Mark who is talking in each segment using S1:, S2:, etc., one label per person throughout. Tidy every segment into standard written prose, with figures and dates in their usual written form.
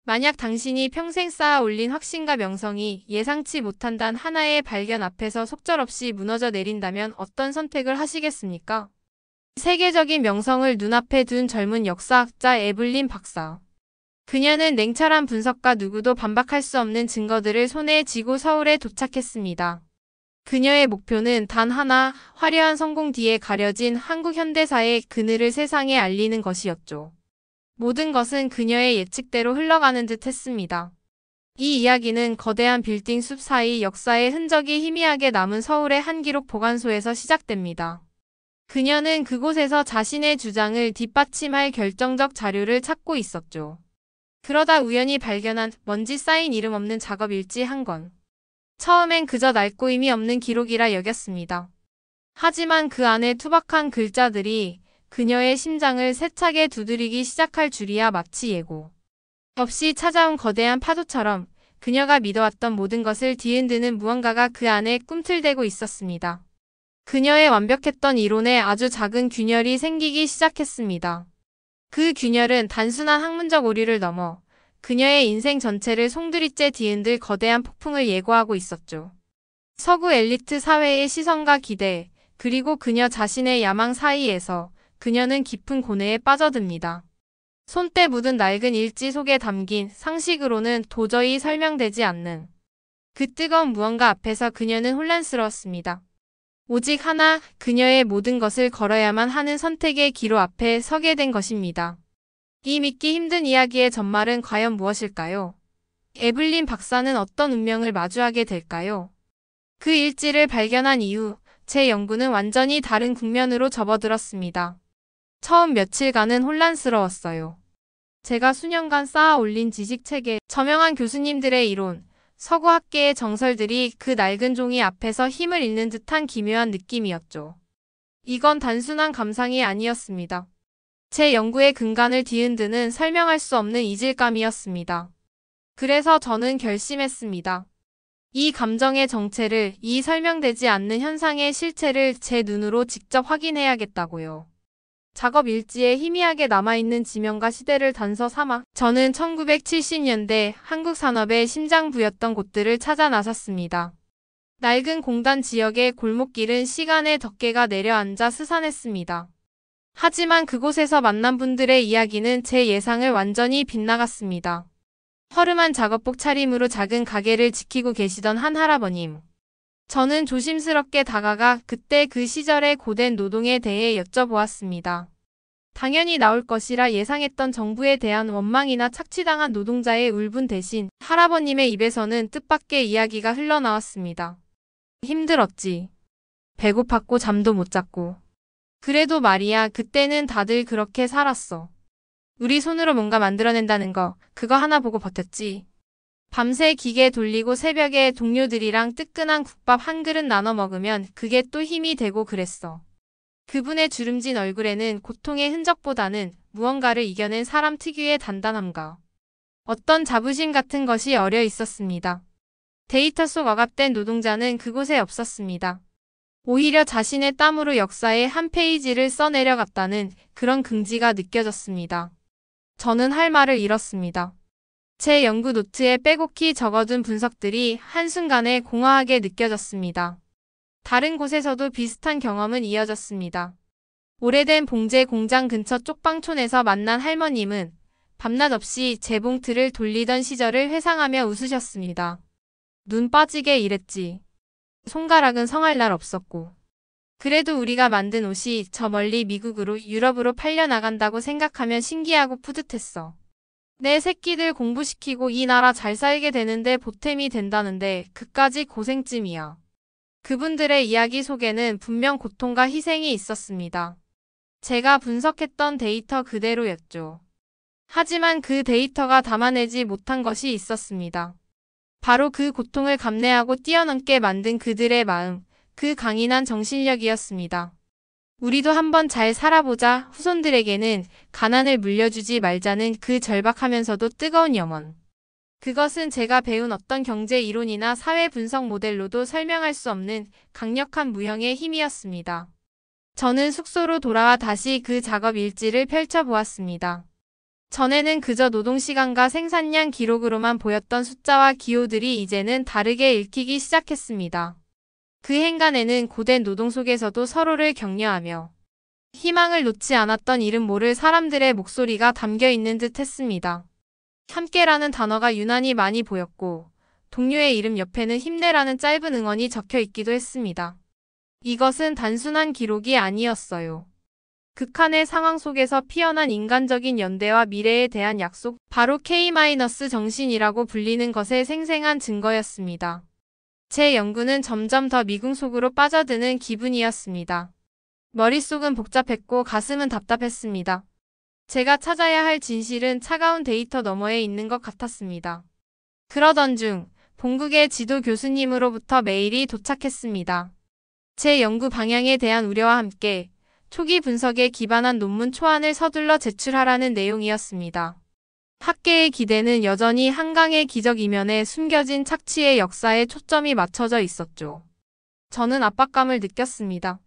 S1: 만약 당신이 평생 쌓아 올린 확신과 명성이 예상치 못한 단 하나의 발견 앞에서 속절없이 무너져 내린다면 어떤 선택을 하시겠습니까? 세계적인 명성을 눈앞에 둔 젊은 역사학자 에블린 박사. 그녀는 냉철한 분석과 누구도 반박할 수 없는 증거들을 손에 쥐고 서울에 도착했습니다. 그녀의 목표는 단 하나, 화려한 성공 뒤에 가려진 한국 현대사의 그늘을 세상에 알리는 것이었죠. 모든 것은 그녀의 예측대로 흘러가는 듯 했습니다. 이 이야기는 거대한 빌딩 숲 사이 역사의 흔적이 희미하게 남은 서울의 한 기록 보관소에서 시작됩니다. 그녀는 그곳에서 자신의 주장을 뒷받침할 결정적 자료를 찾고 있었죠. 그러다 우연히 발견한 먼지 쌓인 이름 없는 작업 일지 한 권. 처음엔 그저 낡고 의미 없는 기록이라 여겼습니다. 하지만 그 안에 투박한 글자들이 그녀의 심장을 세차게 두드리기 시작할 줄이야 마치 예고 없이 찾아온 거대한 파도처럼 그녀가 믿어왔던 모든 것을 뒤흔드는 무언가가 그 안에 꿈틀대고 있었습니다. 그녀의 완벽했던 이론에 아주 작은 균열이 생기기 시작했습니다. 그 균열은 단순한 학문적 오류를 넘어 그녀의 인생 전체를 송두리째 뒤흔들 거대한 폭풍을 예고하고 있었죠. 서구 엘리트 사회의 시선과 기대, 그리고 그녀 자신의 야망 사이에서 그녀는 깊은 고뇌에 빠져듭니다. 손때 묻은 낡은 일지 속에 담긴 상식으로는 도저히 설명되지 않는 그 뜨거운 무언가 앞에서 그녀는 혼란스러웠습니다. 오직 하나, 그녀의 모든 것을 걸어야만 하는 선택의 기로 앞에 서게 된 것입니다. 이 믿기 힘든 이야기의 전말은 과연 무엇일까요? 에블린 박사는 어떤 운명을 마주하게 될까요? 그 일지를 발견한 이후 제 연구는 완전히 다른 국면으로 접어들었습니다. 처음 며칠간은 혼란스러웠어요. 제가 수년간 쌓아 올린 지식체계, 저명한 교수님들의 이론, 서구학계의 정설들이 그 낡은 종이 앞에서 힘을 잃는 듯한 기묘한 느낌이었죠. 이건 단순한 감상이 아니었습니다. 제 연구의 근간을 뒤흔드는 설명할 수 없는 이질감이었습니다. 그래서 저는 결심했습니다. 이 감정의 정체를, 이 설명되지 않는 현상의 실체를 제 눈으로 직접 확인해야겠다고요. 작업 일지에 희미하게 남아있는 지명과 시대를 단서 삼아 저는 1970년대 한국 산업의 심장부였던 곳들을 찾아 나섰습니다. 낡은 공단 지역의 골목길은 시간의 덮개가 내려앉아 스산했습니다. 하지만 그곳에서 만난 분들의 이야기는 제 예상을 완전히 빗나갔습니다. 허름한 작업복 차림으로 작은 가게를 지키고 계시던 한 할아버님. 저는 조심스럽게 다가가 그때 그 시절의 고된 노동에 대해 여쭤보았습니다. 당연히 나올 것이라 예상했던 정부에 대한 원망이나 착취당한 노동자의 울분 대신 할아버님의 입에서는 뜻밖의 이야기가 흘러나왔습니다. 힘들었지. 배고팠고 잠도 못 잤고. 그래도 말이야, 그때는 다들 그렇게 살았어. 우리 손으로 뭔가 만들어낸다는 거, 그거 하나 보고 버텼지. 밤새 기계 돌리고 새벽에 동료들이랑 뜨끈한 국밥 한 그릇 나눠 먹으면 그게 또 힘이 되고 그랬어. 그분의 주름진 얼굴에는 고통의 흔적보다는 무언가를 이겨낸 사람 특유의 단단함과 어떤 자부심 같은 것이 어려 있었습니다. 데이터 속 억압된 노동자는 그곳에 없었습니다. 오히려 자신의 땀으로 역사의 한 페이지를 써내려갔다는 그런 긍지가 느껴졌습니다. 저는 할 말을 잃었습니다. 제 연구 노트에 빼곡히 적어둔 분석들이 한순간에 공허하게 느껴졌습니다. 다른 곳에서도 비슷한 경험은 이어졌습니다. 오래된 봉제 공장 근처 쪽방촌에서 만난 할머님은 밤낮 없이 재봉틀을 돌리던 시절을 회상하며 웃으셨습니다. 눈 빠지게 일했지. 손가락은 성할 날 없었고. 그래도 우리가 만든 옷이 저 멀리 미국으로 유럽으로 팔려나간다고 생각하면 신기하고 뿌듯했어. 내 새끼들 공부시키고 이 나라 잘 살게 되는데 보탬이 된다는데 그까지 고생쯤이야. 그분들의 이야기 속에는 분명 고통과 희생이 있었습니다. 제가 분석했던 데이터 그대로였죠. 하지만 그 데이터가 담아내지 못한 것이 있었습니다. 바로 그 고통을 감내하고 뛰어넘게 만든 그들의 마음, 그 강인한 정신력이었습니다. 우리도 한번 잘 살아보자, 후손들에게는 가난을 물려주지 말자는 그 절박하면서도 뜨거운 염원. 그것은 제가 배운 어떤 경제 이론이나 사회 분석 모델로도 설명할 수 없는 강력한 무형의 힘이었습니다. 저는 숙소로 돌아와 다시 그 작업 일지를 펼쳐보았습니다. 전에는 그저 노동시간과 생산량 기록으로만 보였던 숫자와 기호들이 이제는 다르게 읽히기 시작했습니다. 그 행간에는 고된 노동 속에서도 서로를 격려하며 희망을 놓지 않았던 이름 모를 사람들의 목소리가 담겨 있는 듯 했습니다. 함께라는 단어가 유난히 많이 보였고 동료의 이름 옆에는 힘내라는 짧은 응원이 적혀 있기도 했습니다. 이것은 단순한 기록이 아니었어요. 극한의 상황 속에서 피어난 인간적인 연대와 미래에 대한 약속, 바로 K-정신이라고 불리는 것의 생생한 증거였습니다. 제 연구는 점점 더 미궁 속으로 빠져드는 기분이었습니다. 머릿속은 복잡했고 가슴은 답답했습니다. 제가 찾아야 할 진실은 차가운 데이터 너머에 있는 것 같았습니다. 그러던 중 본국의 지도 교수님으로부터 메일이 도착했습니다. 제 연구 방향에 대한 우려와 함께 초기 분석에 기반한 논문 초안을 서둘러 제출하라는 내용이었습니다. 학계의 기대는 여전히 한강의 기적 이면에 숨겨진 착취의 역사에 초점이 맞춰져 있었죠. 저는 압박감을 느꼈습니다.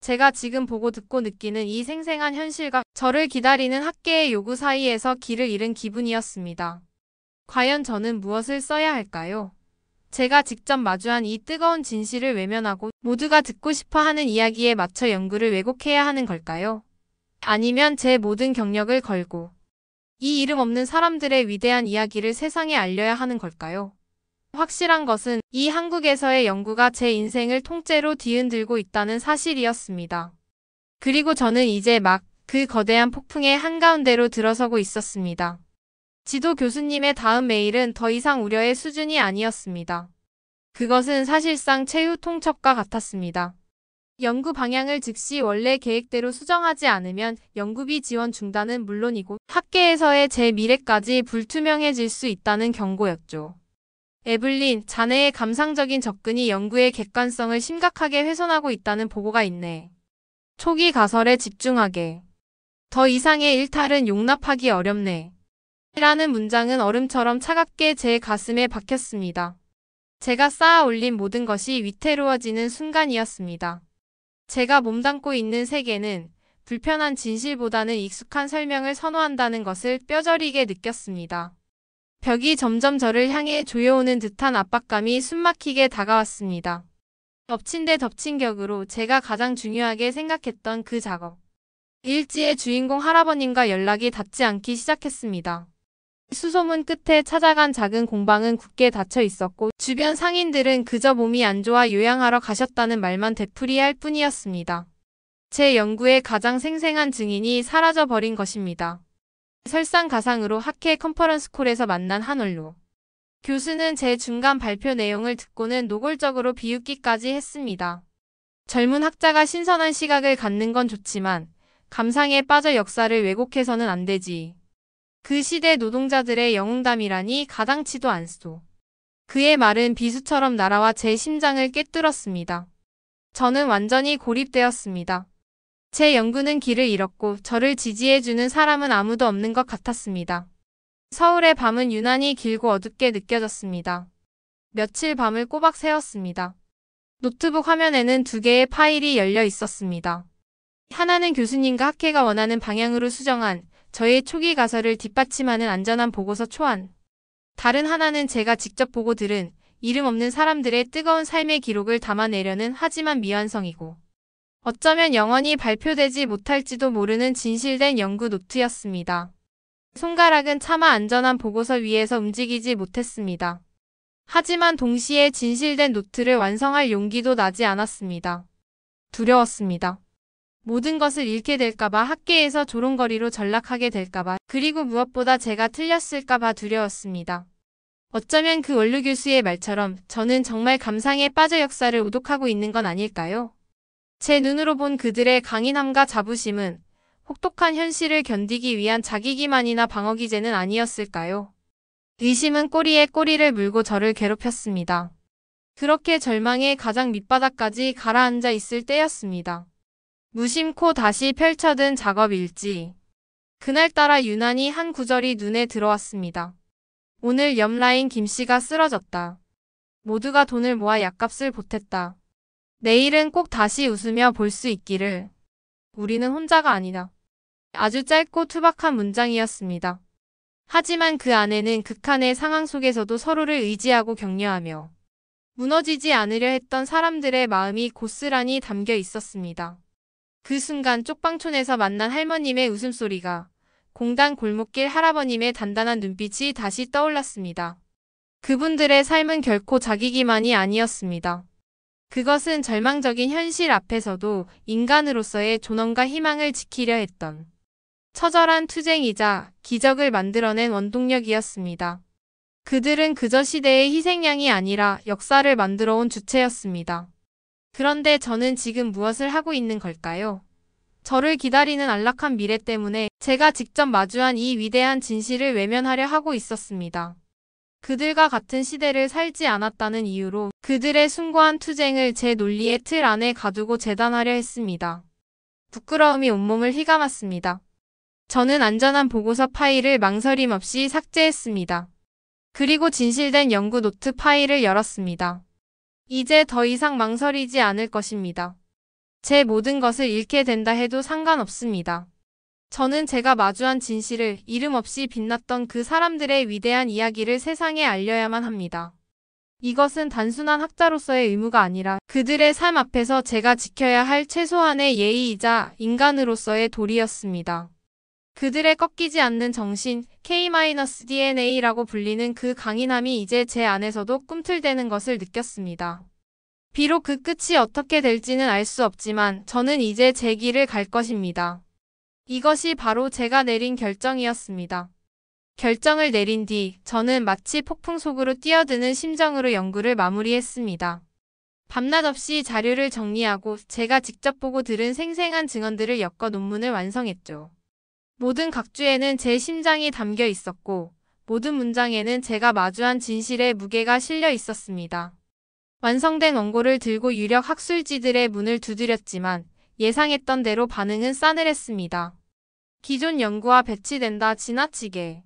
S1: 제가 지금 보고 듣고 느끼는 이 생생한 현실과 저를 기다리는 학계의 요구 사이에서 길을 잃은 기분이었습니다. 과연 저는 무엇을 써야 할까요? 제가 직접 마주한 이 뜨거운 진실을 외면하고 모두가 듣고 싶어 하는 이야기에 맞춰 연구를 왜곡해야 하는 걸까요? 아니면 제 모든 경력을 걸고 이 이름 없는 사람들의 위대한 이야기를 세상에 알려야 하는 걸까요? 확실한 것은 이 한국에서의 연구가 제 인생을 통째로 뒤흔들고 있다는 사실이었습니다. 그리고 저는 이제 막 그 거대한 폭풍의 한가운데로 들어서고 있었습니다. 지도 교수님의 다음 메일은 더 이상 우려의 수준이 아니었습니다. 그것은 사실상 최후 통첩과 같았습니다. 연구 방향을 즉시 원래 계획대로 수정하지 않으면 연구비 지원 중단은 물론이고 학계에서의 제 미래까지 불투명해질 수 있다는 경고였죠. 에블린, 자네의 감상적인 접근이 연구의 객관성을 심각하게 훼손하고 있다는 보고가 있네. 초기 가설에 집중하게. 더 이상의 일탈은 용납하기 어렵네. 라는 문장은 얼음처럼 차갑게 제 가슴에 박혔습니다. 제가 쌓아 올린 모든 것이 위태로워지는 순간이었습니다. 제가 몸담고 있는 세계는 불편한 진실보다는 익숙한 설명을 선호한다는 것을 뼈저리게 느꼈습니다. 벽이 점점 저를 향해 조여오는 듯한 압박감이 숨막히게 다가왔습니다. 엎친 데 덮친 격으로 제가 가장 중요하게 생각했던 그 작업. 일지의 주인공 할아버님과 연락이 닿지 않기 시작했습니다. 수소문 끝에 찾아간 작은 공방은 굳게 닫혀 있었고 주변 상인들은 그저 몸이 안 좋아 요양하러 가셨다는 말만 되풀이할 뿐이었습니다. 제 연구의 가장 생생한 증인이 사라져버린 것입니다. 설상가상으로 학회 컨퍼런스콜에서 만난 한 원로. 교수는 제 중간 발표 내용을 듣고는 노골적으로 비웃기까지 했습니다. 젊은 학자가 신선한 시각을 갖는 건 좋지만 감상에 빠져 역사를 왜곡해서는 안 되지. 그 시대 노동자들의 영웅담이라니 가당치도 않소. 그의 말은 비수처럼 날아와 제 심장을 꿰뚫었습니다. 저는 완전히 고립되었습니다. 제 연구는 길을 잃었고 저를 지지해주는 사람은 아무도 없는 것 같았습니다. 서울의 밤은 유난히 길고 어둡게 느껴졌습니다. 며칠 밤을 꼬박 새웠습니다. 노트북 화면에는 2개의 파일이 열려 있었습니다. 하나는 교수님과 학회가 원하는 방향으로 수정한 저의 초기 가설을 뒷받침하는 안전한 보고서 초안. 다른 하나는 제가 직접 보고 들은 이름 없는 사람들의 뜨거운 삶의 기록을 담아내려는 하지만 미완성이고 어쩌면 영원히 발표되지 못할지도 모르는 진실된 연구 노트였습니다. 손가락은 차마 안전한 보고서 위에서 움직이지 못했습니다. 하지만 동시에 진실된 노트를 완성할 용기도 나지 않았습니다. 두려웠습니다. 모든 것을 잃게 될까봐 학계에서 조롱거리로 전락하게 될까봐 그리고 무엇보다 제가 틀렸을까봐 두려웠습니다. 어쩌면 그 원루 교수의 말처럼 저는 정말 감상에 빠져 역사를 오독하고 있는 건 아닐까요? 제 눈으로 본 그들의 강인함과 자부심은 혹독한 현실을 견디기 위한 자기기만이나 방어기제는 아니었을까요? 의심은 꼬리에 꼬리를 물고 저를 괴롭혔습니다. 그렇게 절망의 가장 밑바닥까지 가라앉아 있을 때였습니다. 무심코 다시 펼쳐든 작업 일지. 그날따라 유난히 한 구절이 눈에 들어왔습니다. 오늘 옆 라인 김씨가 쓰러졌다. 모두가 돈을 모아 약값을 보탰다. 내일은 꼭 다시 웃으며 볼 수 있기를. 우리는 혼자가 아니다. 아주 짧고 투박한 문장이었습니다. 하지만 그 안에는 극한의 상황 속에서도 서로를 의지하고 격려하며 무너지지 않으려 했던 사람들의 마음이 고스란히 담겨 있었습니다. 그 순간 쪽방촌에서 만난 할머님의 웃음소리가, 공단 골목길 할아버님의 단단한 눈빛이 다시 떠올랐습니다. 그분들의 삶은 결코 자기기만이 아니었습니다. 그것은 절망적인 현실 앞에서도 인간으로서의 존엄과 희망을 지키려 했던 처절한 투쟁이자 기적을 만들어낸 원동력이었습니다. 그들은 그저 시대의 희생양이 아니라 역사를 만들어온 주체였습니다. 그런데 저는 지금 무엇을 하고 있는 걸까요? 저를 기다리는 안락한 미래 때문에 제가 직접 마주한 이 위대한 진실을 외면하려 하고 있었습니다. 그들과 같은 시대를 살지 않았다는 이유로 그들의 숭고한 투쟁을 제 논리의 틀 안에 가두고 재단하려 했습니다. 부끄러움이 온몸을 휘감았습니다. 저는 안전한 보고서 파일을 망설임 없이 삭제했습니다. 그리고 진실된 연구 노트 파일을 열었습니다. 이제 더 이상 망설이지 않을 것입니다. 제 모든 것을 잃게 된다 해도 상관없습니다. 저는 제가 마주한 진실을 이름 없이 빛났던 그 사람들의 위대한 이야기를 세상에 알려야만 합니다. 이것은 단순한 학자로서의 의무가 아니라 그들의 삶 앞에서 제가 지켜야 할 최소한의 예의이자 인간으로서의 도리였습니다. 그들의 꺾이지 않는 정신, K-DNA라고 불리는 그 강인함이 이제 제 안에서도 꿈틀대는 것을 느꼈습니다. 비록 그 끝이 어떻게 될지는 알 수 없지만 저는 이제 제 길을 갈 것입니다. 이것이 바로 제가 내린 결정이었습니다. 결정을 내린 뒤 저는 마치 폭풍 속으로 뛰어드는 심정으로 연구를 마무리했습니다. 밤낮 없이 자료를 정리하고 제가 직접 보고 들은 생생한 증언들을 엮어 논문을 완성했죠. 모든 각주에는 제 심장이 담겨 있었고 모든 문장에는 제가 마주한 진실의 무게가 실려 있었습니다. 완성된 원고를 들고 유력 학술지들의 문을 두드렸지만 예상했던 대로 반응은 싸늘했습니다. 기존 연구와 배치된다, 지나치게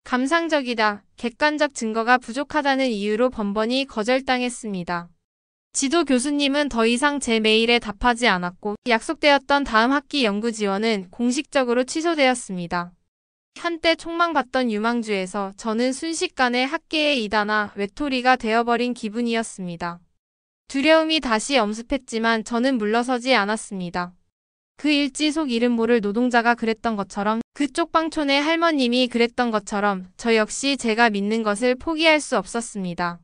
S1: 감상적이다, 객관적 증거가 부족하다는 이유로 번번이 거절당했습니다. 지도 교수님은 더 이상 제 메일에 답하지 않았고 약속되었던 다음 학기 연구 지원은 공식적으로 취소되었습니다. 한때 촉망받던 유망주에서 저는 순식간에 학계의 이다나 외톨이가 되어버린 기분이었습니다. 두려움이 다시 엄습했지만 저는 물러서지 않았습니다. 그 일지 속 이름 모를 노동자가 그랬던 것처럼, 그쪽 방촌의 할머님이 그랬던 것처럼 저 역시 제가 믿는 것을 포기할 수 없었습니다.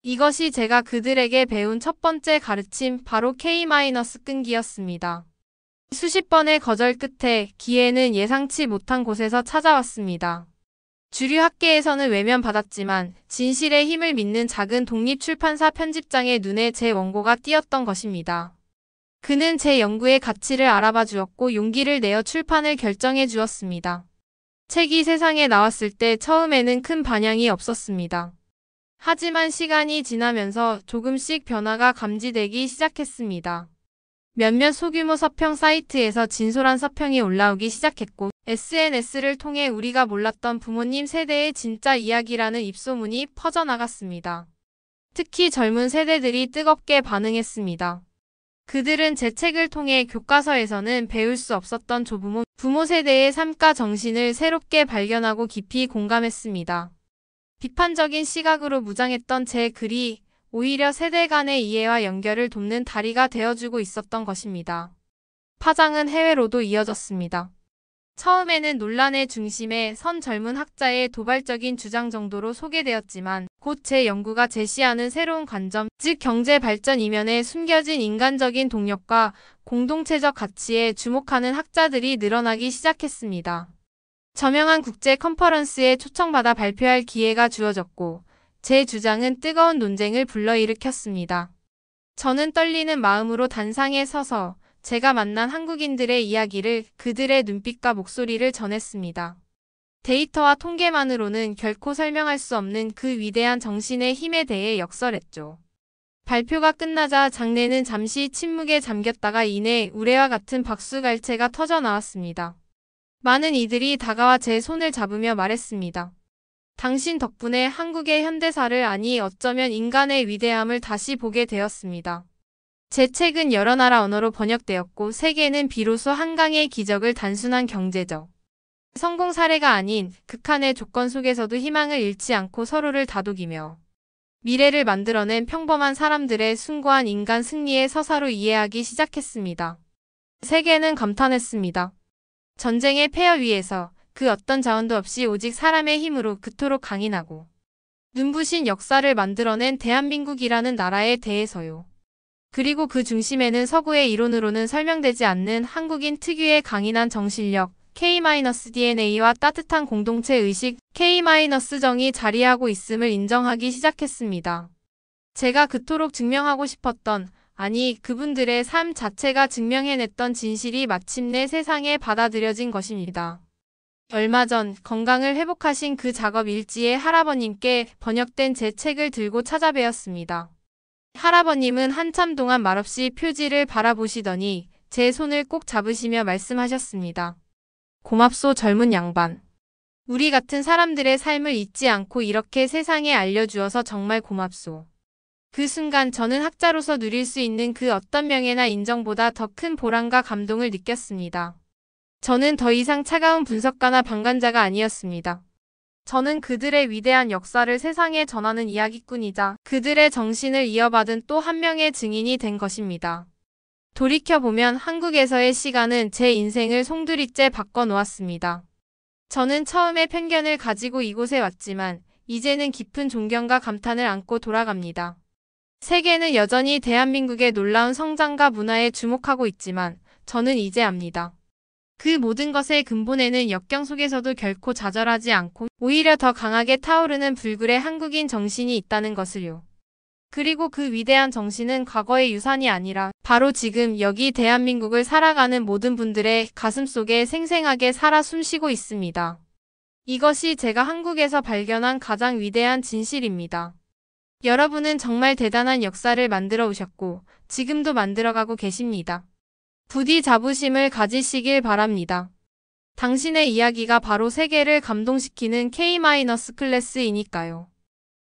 S1: 이것이 제가 그들에게 배운 첫 번째 가르침, 바로 K-끈기였습니다. 수십 번의 거절 끝에 기회는 예상치 못한 곳에서 찾아왔습니다. 주류 학계에서는 외면받았지만 진실의 힘을 믿는 작은 독립출판사 편집장의 눈에 제 원고가 띄었던 것입니다. 그는 제 연구의 가치를 알아봐 주었고 용기를 내어 출판을 결정해 주었습니다. 책이 세상에 나왔을 때 처음에는 큰 반향이 없었습니다. 하지만 시간이 지나면서 조금씩 변화가 감지되기 시작했습니다. 몇몇 소규모 서평 사이트에서 진솔한 서평이 올라오기 시작했고 SNS를 통해 우리가 몰랐던 부모님 세대의 진짜 이야기라는 입소문이 퍼져나갔습니다. 특히 젊은 세대들이 뜨겁게 반응했습니다. 그들은 제 책을 통해 교과서에서는 배울 수 없었던 조부모, 부모 세대의 삶과 정신을 새롭게 발견하고 깊이 공감했습니다. 비판적인 시각으로 무장했던 제 글이 오히려 세대 간의 이해와 연결을 돕는 다리가 되어주고 있었던 것입니다. 파장은 해외로도 이어졌습니다. 처음에는 논란의 중심에 선 젊은 학자의 도발적인 주장 정도로 소개되었지만 곧 제 연구가 제시하는 새로운 관점, 즉 경제 발전 이면에 숨겨진 인간적인 동력과 공동체적 가치에 주목하는 학자들이 늘어나기 시작했습니다. 저명한 국제 컨퍼런스에 초청받아 발표할 기회가 주어졌고 제 주장은 뜨거운 논쟁을 불러일으켰습니다. 저는 떨리는 마음으로 단상에 서서 제가 만난 한국인들의 이야기를, 그들의 눈빛과 목소리를 전했습니다. 데이터와 통계만으로는 결코 설명할 수 없는 그 위대한 정신의 힘에 대해 역설했죠. 발표가 끝나자 장내는 잠시 침묵에 잠겼다가 이내 우레와 같은 박수갈채가 터져 나왔습니다. 많은 이들이 다가와 제 손을 잡으며 말했습니다. 당신 덕분에 한국의 현대사를, 아니 어쩌면 인간의 위대함을 다시 보게 되었습니다. 제 책은 여러 나라 언어로 번역되었고 세계는 비로소 한강의 기적을 단순한 경제적 성공 사례가 아닌 극한의 조건 속에서도 희망을 잃지 않고 서로를 다독이며 미래를 만들어낸 평범한 사람들의 숭고한 인간 승리의 서사로 이해하기 시작했습니다. 세계는 감탄했습니다. 전쟁의 폐허 위에서 그 어떤 자원도 없이 오직 사람의 힘으로 그토록 강인하고 눈부신 역사를 만들어낸 대한민국이라는 나라에 대해서요. 그리고 그 중심에는 서구의 이론으로는 설명되지 않는 한국인 특유의 강인한 정신력, K-DNA와 따뜻한 공동체 의식, K-정이 자리하고 있음을 인정하기 시작했습니다. 제가 그토록 증명하고 싶었던, 아니 그분들의 삶 자체가 증명해냈던 진실이 마침내 세상에 받아들여진 것입니다. 얼마 전 건강을 회복하신 그 작업 일지에 할아버님께 번역된 제 책을 들고 찾아뵈었습니다. 할아버님은 한참 동안 말없이 표지를 바라보시더니 제 손을 꼭 잡으시며 말씀하셨습니다. 고맙소 젊은 양반. 우리 같은 사람들의 삶을 잊지 않고 이렇게 세상에 알려주어서 정말 고맙소. 그 순간 저는 학자로서 누릴 수 있는 그 어떤 명예나 인정보다 더 큰 보람과 감동을 느꼈습니다. 저는 더 이상 차가운 분석가나 방관자가 아니었습니다. 저는 그들의 위대한 역사를 세상에 전하는 이야기꾼이자 그들의 정신을 이어받은 또 한 명의 증인이 된 것입니다. 돌이켜보면 한국에서의 시간은 제 인생을 송두리째 바꿔놓았습니다. 저는 처음에 편견을 가지고 이곳에 왔지만 이제는 깊은 존경과 감탄을 안고 돌아갑니다. 세계는 여전히 대한민국의 놀라운 성장과 문화에 주목하고 있지만 저는 이제 압니다. 그 모든 것의 근본에는 역경 속에서도 결코 좌절하지 않고 오히려 더 강하게 타오르는 불굴의 한국인 정신이 있다는 것을요. 그리고 그 위대한 정신은 과거의 유산이 아니라 바로 지금 여기 대한민국을 살아가는 모든 분들의 가슴속에 생생하게 살아 숨쉬고 있습니다. 이것이 제가 한국에서 발견한 가장 위대한 진실입니다. 여러분은 정말 대단한 역사를 만들어 오셨고 지금도 만들어가고 계십니다. 부디 자부심을 가지시길 바랍니다. 당신의 이야기가 바로 세계를 감동시키는 K- 클래스이니까요.